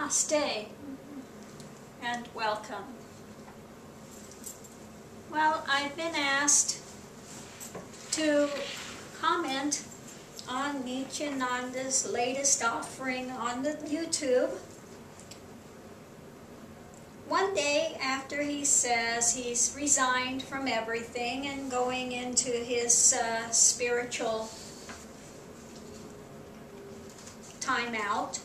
Namaste and welcome. Well, I've been asked to comment on Nithyananda's latest offering on the YouTube. One day after he says he's resigned from everything and going into his spiritual timeout,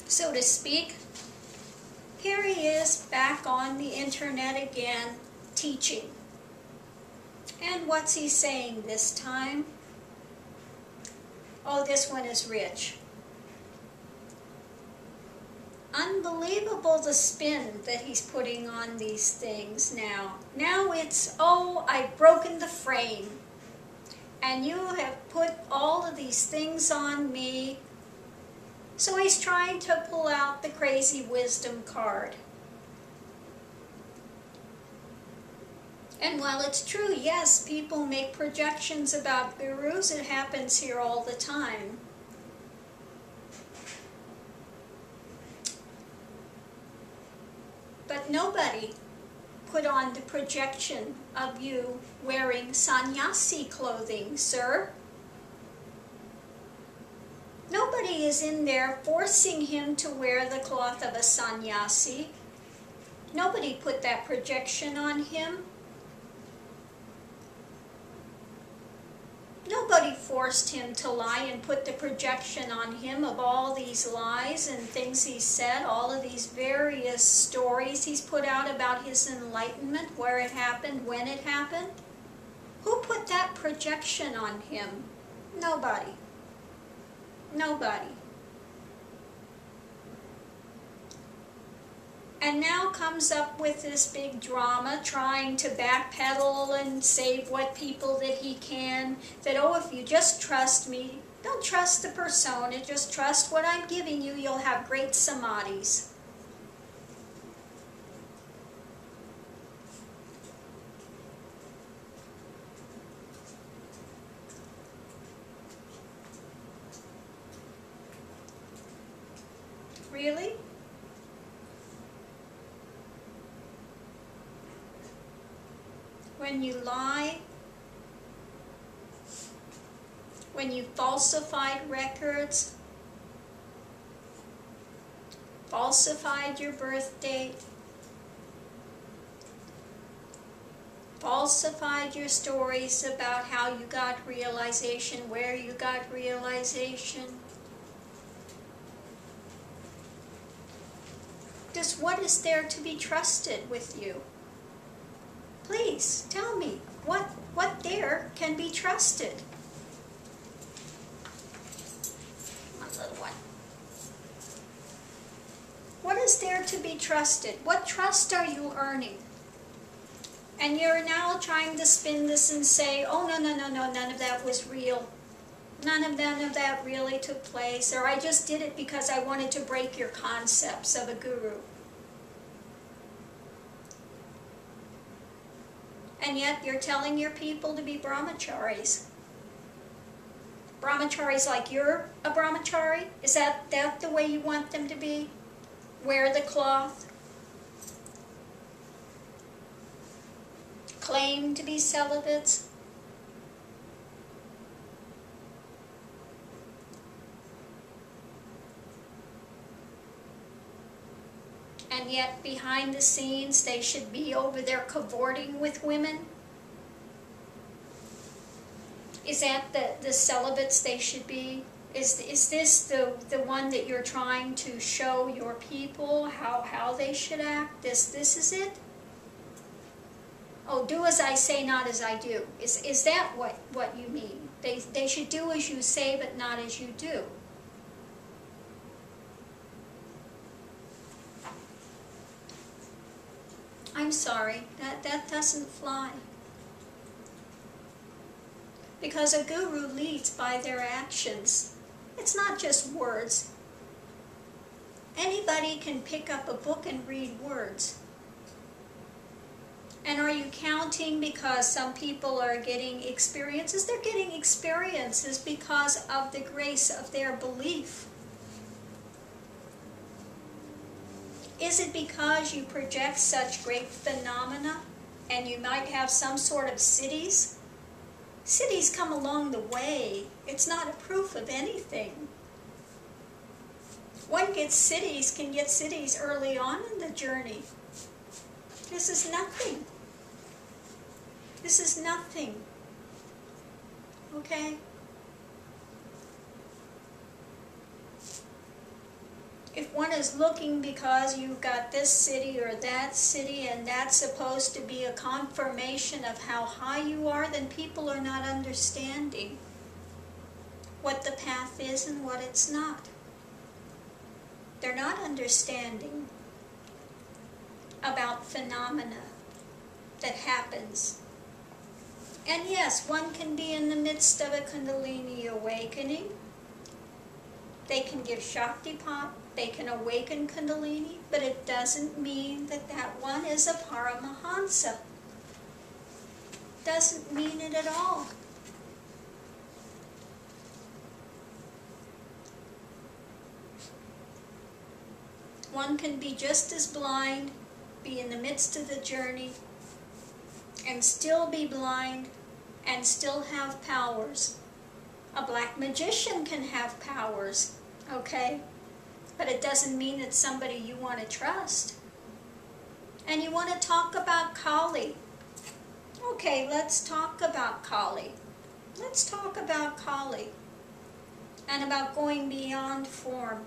so to speak, here he is back on the internet again teaching. And what's he saying this time? Oh, this one is rich. Unbelievable the spin that he's putting on these things now. Now it's, oh, I've broken the frame. And you have put all of these things on me. So he's trying to pull out the crazy wisdom card. And while it's true, yes, people make projections about gurus. It happens here all the time. But nobody put on the projection of you wearing sannyasi clothing, sir. Nobody is in there forcing him to wear the cloth of a sannyasi. Nobody put that projection on him. Nobody forced him to lie and put the projection on him of all these lies and things he said, all of these various stories he's put out about his enlightenment, where it happened, when it happened. Who put that projection on him? Nobody. Nobody. And now comes up with this big drama, trying to backpedal and save what people that he can. That, oh, if you just trust me, don't trust the persona, just trust what I'm giving you, you'll have great samadhis. Really? When you lie, when you falsified records, falsified your birth date, falsified your stories about how you got realization, where you got realization. Just what is there to be trusted with you? Please tell me what there can be trusted. My little one. What is there to be trusted? What trust are you earning? And you're now trying to spin this and say, oh, no, none of that was real. None of that really took place. Or I just did it because I wanted to break your concepts of a guru. And yet you're telling your people to be brahmacharis. Brahmacharis like you're a brahmachari? Is that the way you want them to be? Wear the cloth? Claim to be celibates? And yet behind the scenes they should be over there cavorting with women? Is that the celibates they should be? Is this the one that you're trying to show your people how they should act? This is it? Oh, do as I say, not as I do. Is that what you mean? They should do as you say, but not as you do. I'm sorry, that doesn't fly. Because a guru leads by their actions. It's not just words. Anybody can pick up a book and read words. And are you counting because some people are getting experiences? They're getting experiences because of the grace of their belief. Is it because you project such great phenomena and you might have some sort of cities? Cities come along the way. It's not a proof of anything. One can get cities early on in the journey. This is nothing. This is nothing. Okay? If one is looking because you've got this city or that city and that's supposed to be a confirmation of how high you are, then people are not understanding what the path is and what it's not. They're not understanding about phenomena that happens. And yes, one can be in the midst of a Kundalini awakening. They can give Shaktipat, they can awaken Kundalini, but it doesn't mean that that one is a Paramahansa. Doesn't mean it at all. One can be just as blind, be in the midst of the journey, and still be blind, and still have powers. A black magician can have powers, okay? But it doesn't mean it's somebody you want to trust. And you want to talk about Kali. Okay, let's talk about Kali. Let's talk about Kali. And about going beyond form.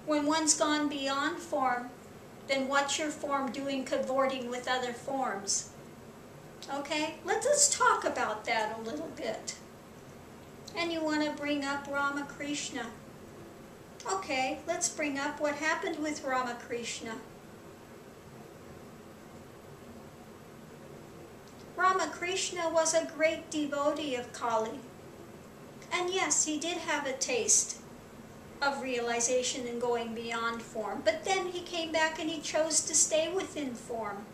When one's gone beyond form, then what's your form doing cavorting with other forms? Okay, let's talk about that a little bit. And you want to bring up Ramakrishna. Okay, let's bring up what happened with Ramakrishna. Ramakrishna was a great devotee of Kali. And yes, he did have a taste of realization and going beyond form. But then he came back and he chose to stay within form.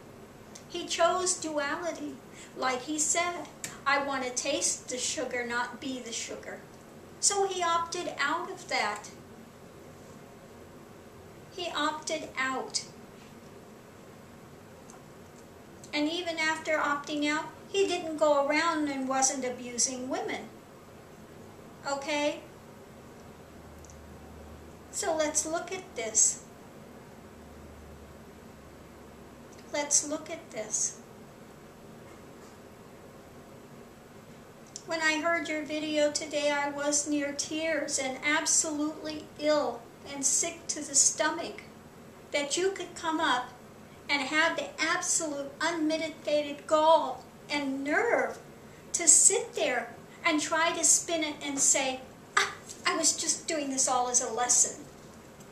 He chose duality. Like he said, I want to taste the sugar, not be the sugar. So he opted out of that. He opted out. And even after opting out, he didn't go around and wasn't abusing women. Okay? So let's look at this. Let's look at this. When I heard your video today, I was near tears and absolutely ill and sick to the stomach that you could come up and have the absolute unmitigated gall and nerve to sit there and try to spin it and say, I was just doing this all as a lesson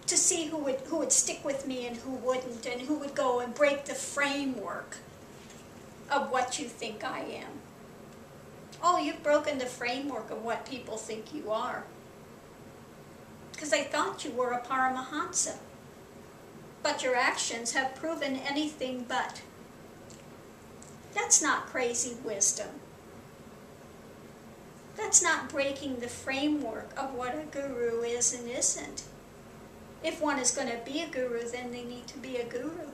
to see who would stick with me and who wouldn't, and who would go and break the framework of what you think I am. Oh, you've broken the framework of what people think you are. Because they thought you were a Paramahansa. But your actions have proven anything but. That's not crazy wisdom. That's not breaking the framework of what a guru is and isn't. If one is going to be a guru, then they need to be a guru.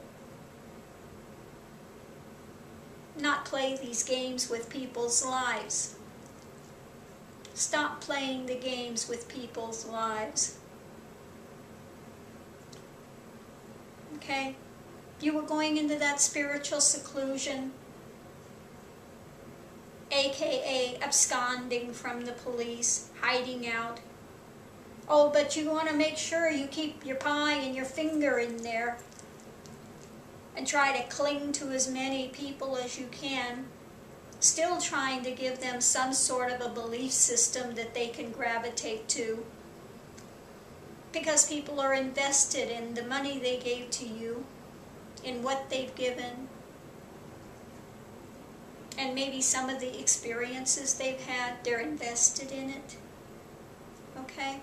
Not play these games with people's lives. Stop playing the games with people's lives. Okay? You were going into that spiritual seclusion, aka absconding from the police, hiding out. Oh, but you want to make sure you keep your pie and your finger in there and try to cling to as many people as you can, still trying to give them some sort of a belief system that they can gravitate to, because people are invested in the money they gave to you, in what they've given, and maybe some of the experiences they've had, they're invested in it. Okay?